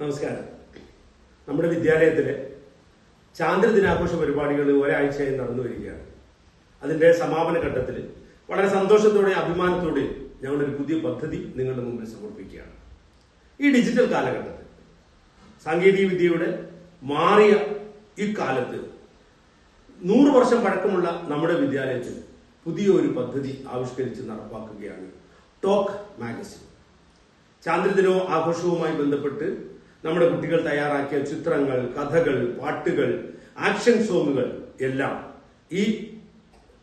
നമസ്കാരം. നമ്മുടെ വിദ്യാലയത്തിലെ ചാന്ദ്രദിനാഘോഷ പരിപാടികൾ ഒരാഴ്ചയായി നടന്നു വരികയാണ്. അതിന്റെ സമാപന ഘട്ടത്തിൽ വളരെ സന്തോഷത്തോടെ അഭിമാനത്തോടെ ഞങ്ങളൊരു പുതിയ പദ്ധതി നിങ്ങളുടെ മുമ്പിൽ സമർപ്പിക്കുകയാണ്. ഈ ഡിജിറ്റൽ കാലഘട്ടത്തിൽ സാങ്കേതിക വിദ്യയുടെ മാറിയ ഈ കാലത്ത് 100 വർഷം പഴക്കമുള്ള നമ്മുടെ വിദ്യാലയത്തിൽ പുതിയ ഒരു പദ്ധതി ആവിഷ്കരിച്ച് നടപ്പാക്കുകയാണ് ടോക്ക് മാഗസിൻ. ചാന്ദ്രദിനോ ആഘോഷവുമായി ബന്ധപ്പെട്ട് നമ്മുടെ കുട്ടികൾ തയ്യാറാക്കിയ ചിത്രങ്ങൾ, കഥകൾ, പാട്ടുകൾ, ആക്ഷൻ സോങ്ങുകൾ എല്ലാം ഈ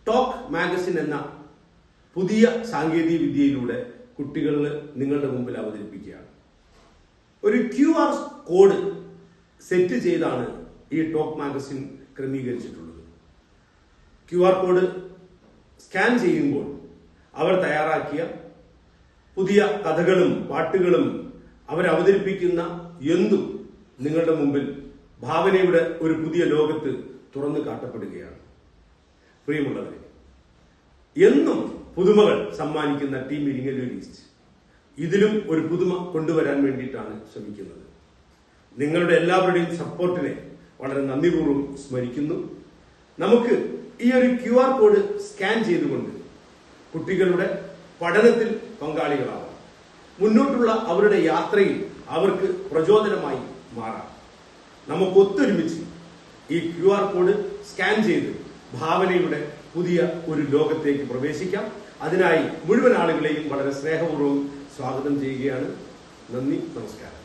ടോക്ക് മാഗസിൻ എന്ന പുതിയ സാങ്കേതിക വിദ്യയിലൂടെ കുട്ടികൾ നിങ്ങളുടെ മുമ്പിൽ അവതരിപ്പിക്കുകയാണ്. ഒരു QR കോഡ് സെറ്റ് ചെയ്താണ് ഈ ടോക്ക് മാഗസിൻ ക്രമീകരിച്ചിട്ടുള്ളത്. QR കോഡ് സ്കാൻ ചെയ്യുമ്പോൾ അവർ തയ്യാറാക്കിയ പുതിയ കഥകളും പാട്ടുകളും അവരവതരിപ്പിക്കുന്ന എന്തും നിങ്ങളുടെ മുമ്പിൽ ഭാവനയുടെ ഒരു പുതിയ ലോകത്ത് തുറന്നു കാട്ടപ്പെടുകയാണ്. പ്രിയമുള്ളവരെ, എന്നും പുതുമകൾ സമ്മാനിക്കുന്ന ടീം ഇരിങ്ങല്ലൂർ ഈസ്റ്റ് ഇതിലും ഒരു പുതുമ കൊണ്ടുവരാൻ വേണ്ടിയിട്ടാണ് ശ്രമിക്കുന്നത്. നിങ്ങളുടെ എല്ലാവരുടെയും സപ്പോർട്ടിനെ വളരെ നന്ദിപൂർവ്വം സ്മരിക്കുന്നു. നമുക്ക് ഈ ഒരു QR കോഡ് സ്കാൻ ചെയ്തുകൊണ്ട് കുട്ടികളുടെ പഠനത്തിൽ പങ്കാളികളാവാം. മുന്നോട്ടുള്ള അവരുടെ യാത്രയിൽ അവർക്ക് പ്രചോദനമായി മാറാം. നമുക്ക് ഒത്തൊരുമിച്ച് ഈ QR കോഡ് സ്കാൻ ചെയ്ത് ഭാവനയുടെ പുതിയ ഒരു ലോകത്തേക്ക് പ്രവേശിക്കാം. അതിനായി മുഴുവൻ ആളുകളെയും വളരെ സ്നേഹപൂർവ്വം സ്വാഗതം ചെയ്യുകയാണ്. നന്ദി, നമസ്കാരം.